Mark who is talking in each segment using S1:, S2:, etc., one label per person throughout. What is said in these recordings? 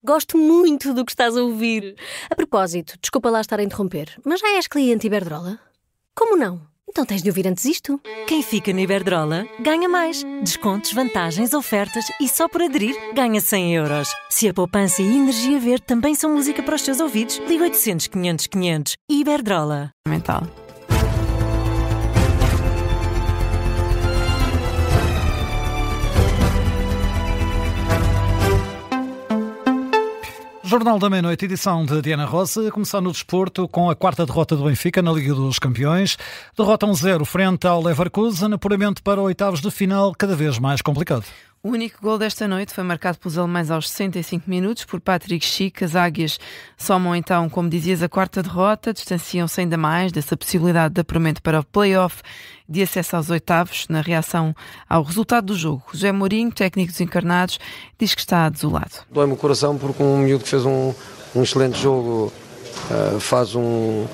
S1: Gosto muito do que estás a ouvir. A propósito, desculpa lá estar a interromper, mas já és cliente Iberdrola? Como não? Então tens de ouvir antes isto.
S2: Quem fica na Iberdrola ganha mais. Descontos, vantagens, ofertas e só por aderir ganha 100 euros. Se a poupança e a energia verde também são música para os teus ouvidos, liga 800 500 500. Iberdrola.
S3: Mental.
S4: Jornal da Meia-Noite, edição de Diana Rosa, a começar no desporto com a quarta derrota do Benfica na Liga dos Campeões. Derrota 1-0 frente ao Leverkusen, apuramento para oitavos de final cada vez mais complicado.
S3: O único gol desta noite foi marcado pelos alemães aos 65 minutos por Patrick Schick. As águias somam então, como dizias, a quarta derrota, distanciam-se ainda mais dessa possibilidade de apuramento para o play-off de acesso aos oitavos. Na reação ao resultado do jogo, José Mourinho, técnico dos encarnados, diz que está desolado.
S5: Dói-me o coração porque um miúdo que fez um excelente jogo faz um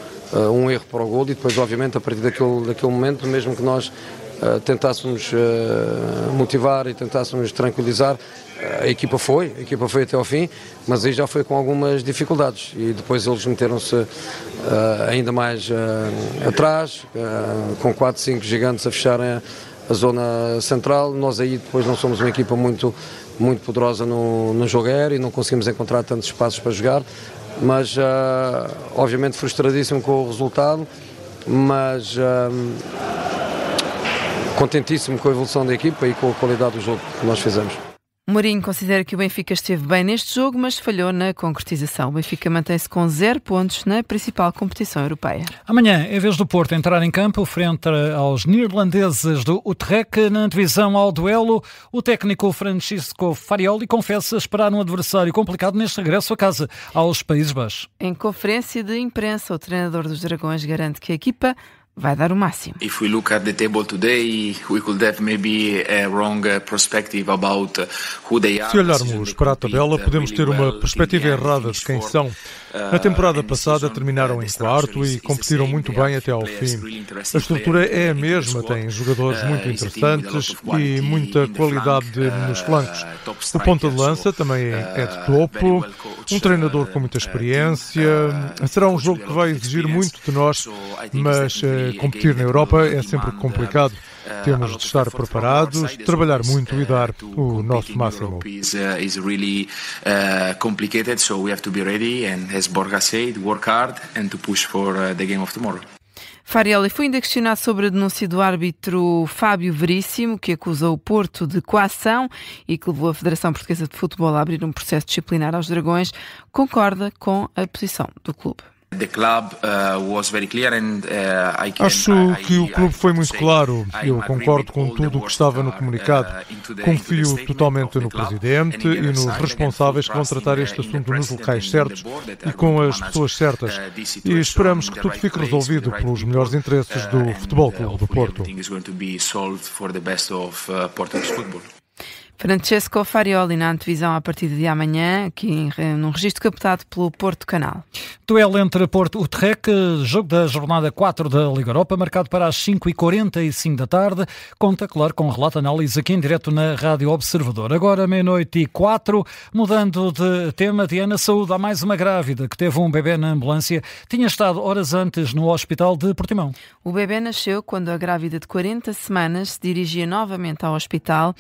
S5: erro para o gol e depois, obviamente, a partir daquele momento, mesmo que nós tentássemos motivar e tentássemos tranquilizar, a equipa foi até ao fim, mas aí já foi com algumas dificuldades e depois eles meteram-se ainda mais atrás, com 4, 5 gigantes a fecharem a zona central. Nós aí depois não somos uma equipa muito poderosa no jogo aéreo e não conseguimos encontrar tantos espaços para jogar, mas obviamente frustradíssimo com o resultado, mas contentíssimo com a evolução da equipa e com a qualidade do jogo que nós fizemos.
S3: Mourinho considera que o Benfica esteve bem neste jogo, mas falhou na concretização. O Benfica mantém-se com 0 pontos na principal competição europeia.
S4: Amanhã, em vez do Porto entrar em campo frente aos neerlandeses do Utrecht, na divisão ao duelo, o técnico Francisco Farioli confessa esperar um adversário complicado neste regresso a casa aos Países Baixos.
S3: Em conferência de imprensa, o treinador dos Dragões garante que a equipa vai dar o máximo.
S6: Se
S7: olharmos para a tabela, podemos ter uma perspectiva errada de quem são. Na temporada passada terminaram em quarto e competiram muito bem até ao fim. A estrutura é a mesma, tem jogadores muito interessantes e muita qualidade nos flancos. O ponta de lança também é de topo, um treinador com muita experiência. Será um jogo que vai exigir muito de nós, mas competir na Europa é sempre complicado. Temos de estar preparados, trabalhar muito e dar o nosso máximo.
S3: Farioli foi ainda questionado sobre a denúncia do árbitro Fábio Veríssimo, que acusa o Porto de coação e que levou a Federação Portuguesa de Futebol a abrir um processo disciplinar aos Dragões. Concorda com a posição do clube.
S7: Acho que o clube foi muito claro. Eu concordo com tudo o que estava no comunicado. Confio totalmente no presidente e nos responsáveis que vão tratar este assunto nos locais certos e com as pessoas certas. E esperamos que tudo fique resolvido pelos melhores interesses do Futebol Clube do Porto.
S3: Francesco Farioli na antevisão à partida de amanhã, aqui num registro captado pelo Porto Canal.
S4: Duelo entre Porto e Utrecht, jogo da jornada 4 da Liga Europa, marcado para as 5h45 da tarde. Conta, claro, com relato análise aqui em direto na Rádio Observador. Agora, 00:04, mudando de tema, Diana, saúde há mais uma grávida que teve um bebê na ambulância. Tinha estado horas antes no hospital de Portimão.
S3: O bebê nasceu quando a grávida de 40 semanas se dirigia novamente ao hospital.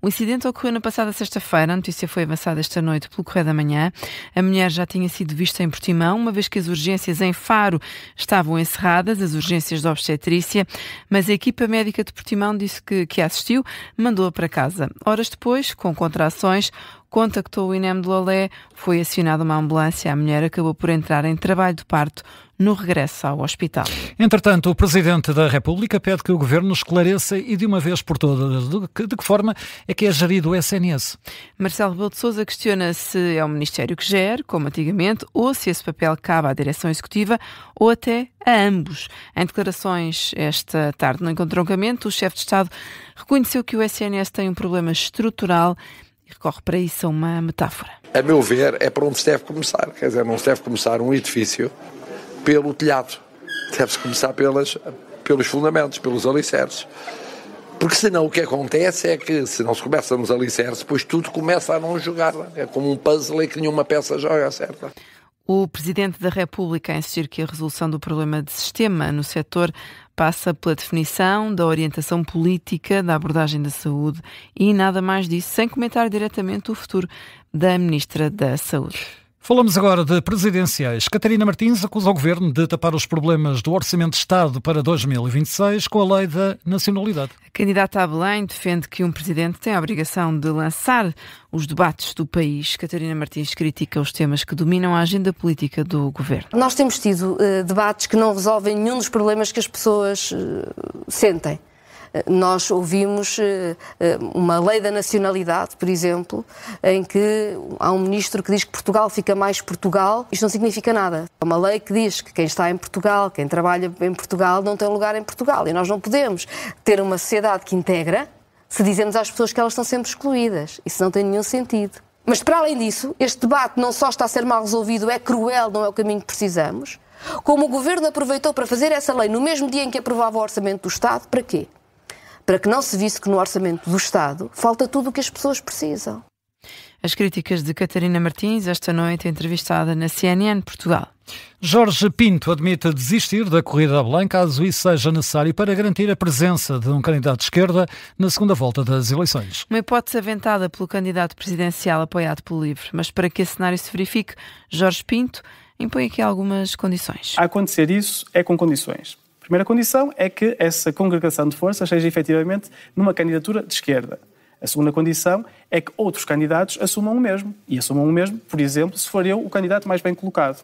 S3: O incidente ocorreu na passada sexta-feira. A notícia foi avançada esta noite pelo Correio da Manhã. A mulher já tinha sido vista em Portimão, uma vez que as urgências em Faro estavam encerradas, as urgências de obstetrícia, mas a equipa médica de Portimão disse que a assistiu, mandou-a para casa. Horas depois, com contrações, contactou o INEM de Lolé, foi acionada uma ambulância. A mulher acabou por entrar em trabalho de parto no regresso ao hospital.
S4: Entretanto, o Presidente da República pede que o Governo esclareça e de uma vez por todas de que forma é que é gerido o SNS.
S3: Marcelo Rebelo de Sousa questiona se é o Ministério que gere, como antigamente, ou se esse papel cabe à Direção Executiva ou até a ambos. Em declarações esta tarde no encontroncamento, o chefe de Estado reconheceu que o SNS tem um problema estrutural e recorre para isso a uma metáfora.
S8: A meu ver, é para onde se deve começar. Quer dizer, não se deve começar um edifício pelo telhado. Deve-se começar pelos fundamentos, pelos alicerces. Porque senão o que acontece é que, se não se começa nos alicerces, depois tudo começa a não jogar. É como um puzzle em que nenhuma peça joga certa.
S3: O Presidente da República a insistir que a resolução do problema de sistema no setor passa pela definição da orientação política da abordagem da saúde e nada mais disso, sem comentar diretamente o futuro da Ministra da Saúde.
S4: Falamos agora de presidenciais. Catarina Martins acusa o Governo de tapar os problemas do Orçamento de Estado para 2026 com a lei da nacionalidade.
S3: A candidata a Belém defende que um presidente tem a obrigação de lançar os debates do país. Catarina Martins critica os temas que dominam a agenda política do Governo.
S6: Nós temos tido debates que não resolvem nenhum dos problemas que as pessoas sentem. Nós ouvimos uma lei da nacionalidade, por exemplo, em que há um ministro que diz que Portugal fica mais Portugal. Isto não significa nada. É uma lei que diz que quem está em Portugal, quem trabalha em Portugal, não tem lugar em Portugal. E nós não podemos ter uma sociedade que integra se dizemos às pessoas que elas estão sempre excluídas. Isso não tem nenhum sentido. Mas, para além disso, este debate não só está a ser mal resolvido, é cruel, não é o caminho que precisamos, como o Governo aproveitou para fazer essa lei no mesmo dia em que aprovava o Orçamento do Estado, para quê? Para que não se visse que no Orçamento do Estado falta tudo o que as pessoas precisam.
S3: As críticas de Catarina Martins, esta noite entrevistada na CNN Portugal.
S4: Jorge Pinto admite desistir da corrida a Belém caso isso seja necessário para garantir a presença de um candidato de esquerda na segunda volta das eleições.
S3: Uma hipótese aventada pelo candidato presidencial apoiado pelo LIVRE, mas para que esse cenário se verifique, Jorge Pinto impõe aqui algumas condições.
S9: A acontecer isso é com condições. A primeira condição é que essa congregação de forças seja efetivamente numa candidatura de esquerda. A segunda condição é que outros candidatos assumam o mesmo. E assumam o mesmo, por exemplo, se for eu o candidato mais bem colocado.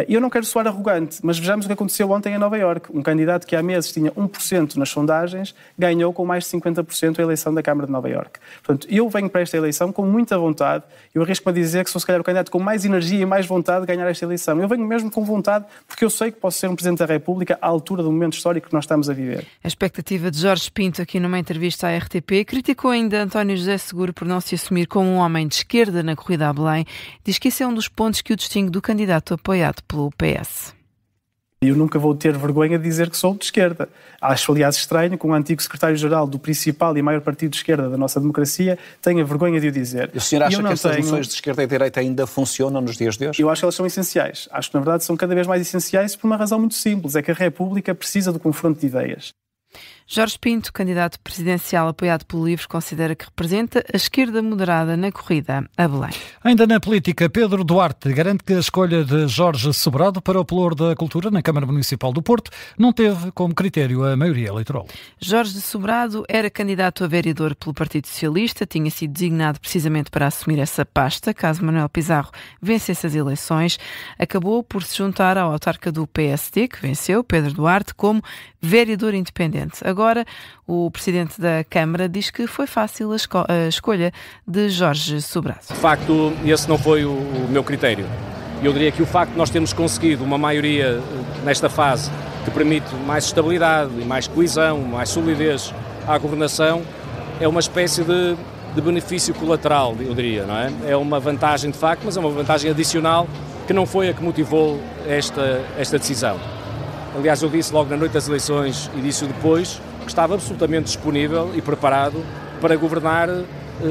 S9: Eu não quero soar arrogante, mas vejamos o que aconteceu ontem em Nova Iorque. Um candidato que há meses tinha 1% nas sondagens ganhou com mais de 50% a eleição da Câmara de Nova Iorque. Portanto, eu venho para esta eleição com muita vontade. Eu arrisco-me a dizer que sou se calhar o candidato com mais energia e mais vontade de ganhar esta eleição. Eu venho mesmo com vontade porque eu sei que posso ser um Presidente da República à altura do momento histórico que nós estamos a viver.
S3: A expectativa de Jorge Pinto aqui numa entrevista à RTP criticou ainda António José Seguro por não se assumir como um homem de esquerda na corrida a Belém. Diz que esse é um dos pontos que o distingue do candidato apoiado pelo PS.
S9: Eu nunca vou ter vergonha de dizer que sou de esquerda. Acho, aliás, estranho que um antigo secretário-geral do principal e maior partido de esquerda da nossa democracia tenha vergonha de o dizer.
S10: O senhor acha que estas noções de esquerda e direita ainda funcionam nos dias de hoje?
S9: Eu acho que elas são essenciais. Acho que, na verdade, são cada vez mais essenciais por uma razão muito simples. É que a República precisa do confronto de ideias.
S3: Jorge Pinto, candidato presidencial apoiado pelo LIVRE, considera que representa a esquerda moderada na corrida a Belém.
S4: Ainda na política, Pedro Duarte garante que a escolha de Jorge Sobrado para o Pelour da Cultura na Câmara Municipal do Porto não teve como critério a maioria eleitoral.
S3: Jorge Sobrado era candidato a vereador pelo Partido Socialista, tinha sido designado precisamente para assumir essa pasta, caso Manuel Pizarro vencesse as eleições. Acabou por se juntar ao autarca do PSD, que venceu, Pedro Duarte, como vereador independente. Agora, o presidente da Câmara diz que foi fácil a escolha de Jorge Sobrado.
S11: De facto, esse não foi o meu critério. Eu diria que o facto de nós termos conseguido uma maioria nesta fase que permite mais estabilidade e mais coesão, mais solidez à governação, é uma espécie de benefício colateral, eu diria, não é? É uma vantagem de facto, mas é uma vantagem adicional que não foi a que motivou esta decisão. Aliás, eu disse logo na noite das eleições e disse depois que estava absolutamente disponível e preparado para governar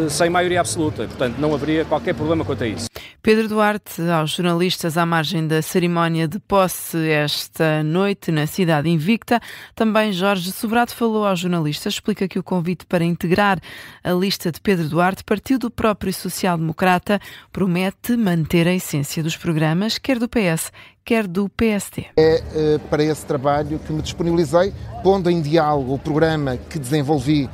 S11: sem maioria absoluta. Portanto, não haveria qualquer problema quanto a isso.
S3: Pedro Duarte, aos jornalistas à margem da cerimónia de posse esta noite na cidade invicta. Também Jorge Sobrado falou aos jornalistas, explica que o convite para integrar a lista de Pedro Duarte partiu do próprio social-democrata, promete manter a essência dos programas, quer do PS, quer do PSD.
S12: É para esse trabalho que me disponibilizei, pondo em diálogo o programa que desenvolvi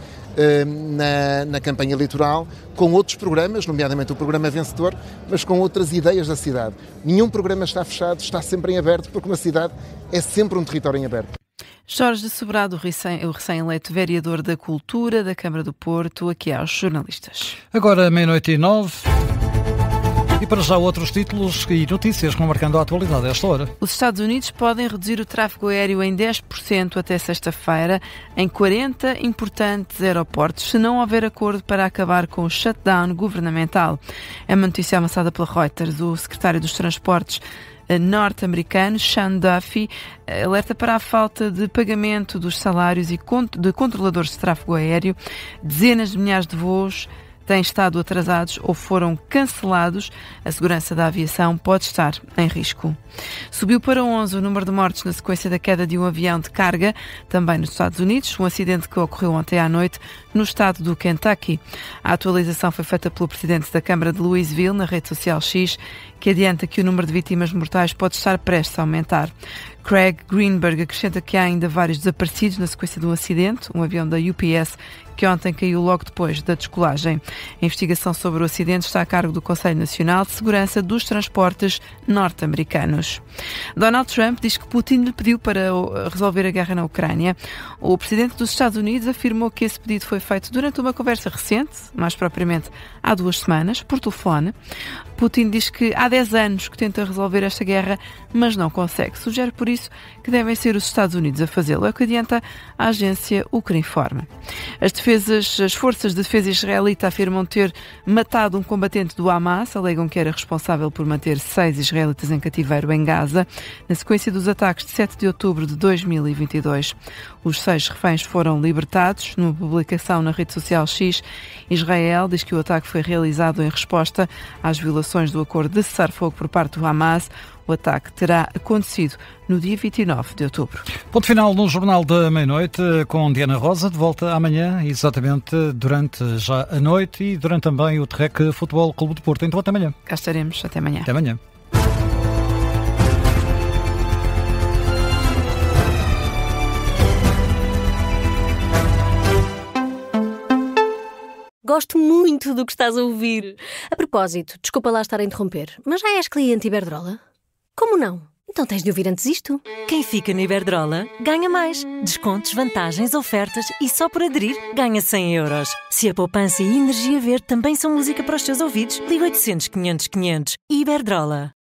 S12: na campanha eleitoral com outros programas, nomeadamente o programa Vencedor, mas com outras ideias da cidade. Nenhum programa está fechado, está sempre em aberto, porque uma cidade é sempre um território em aberto.
S3: Jorge Sobrado, o recém-eleito vereador da Cultura da Câmara do Porto, aqui aos jornalistas.
S4: Agora, 12:09. E para já outros títulos e notícias que vão marcando a atualidade a esta hora.
S3: Os Estados Unidos podem reduzir o tráfego aéreo em 10% até sexta-feira em 40 importantes aeroportos, se não houver acordo para acabar com o shutdown governamental. É uma notícia avançada pela Reuters. O secretário dos Transportes norte-americano, Sean Duffy, alerta para a falta de pagamento dos salários e de controladores de tráfego aéreo. Dezenas de milhares de voos têm estado atrasados ou foram cancelados. A segurança da aviação pode estar em risco. Subiu para 11 o número de mortes na sequência da queda de um avião de carga, também nos Estados Unidos, um acidente que ocorreu ontem à noite no estado do Kentucky. A atualização foi feita pelo presidente da Câmara de Louisville na rede social X, que adianta que o número de vítimas mortais pode estar prestes a aumentar. Craig Greenberg acrescenta que há ainda vários desaparecidos na sequência de um acidente, um avião da UPS, que ontem caiu logo depois da descolagem. A investigação sobre o acidente está a cargo do Conselho Nacional de Segurança dos Transportes norte-americanos. Donald Trump diz que Putin lhe pediu para resolver a guerra na Ucrânia. O presidente dos Estados Unidos afirmou que esse pedido foi feito durante uma conversa recente, mais propriamente há 2 semanas, por telefone. Putin diz que há 10 anos que tenta resolver esta guerra, mas não consegue. Sugere por isso que devem ser os Estados Unidos a fazê-lo. É o que adianta a agência Ukrinform. As forças de defesa israelita afirmam ter matado um combatente do Hamas, alegam que era responsável por manter 6 israelitas em cativeiro em Gaza, na sequência dos ataques de 7 de outubro de 2022. Os 6 reféns foram libertados. Numa publicação na rede social X, Israel diz que o ataque foi realizado em resposta às violações do acordo de cessar-fogo por parte do Hamas. O ataque terá acontecido no dia 29 de outubro.
S4: Ponto final no Jornal da Meia-Noite com Diana Rosa, de volta amanhã, exatamente durante já a noite e durante também o TREC Futebol Clube de Porto. Então até amanhã.
S3: Cá estaremos. Até amanhã.
S4: Até amanhã.
S1: Gosto muito do que estás a ouvir. A propósito, desculpa lá estar a interromper, mas já és cliente Iberdrola? Como não? Então tens de ouvir antes isto.
S2: Quem fica na Iberdrola ganha mais. Descontos, vantagens, ofertas e só por aderir ganha 100 euros. Se a poupança e a energia verde também são música para os teus ouvidos, liga 800 500 500. Iberdrola.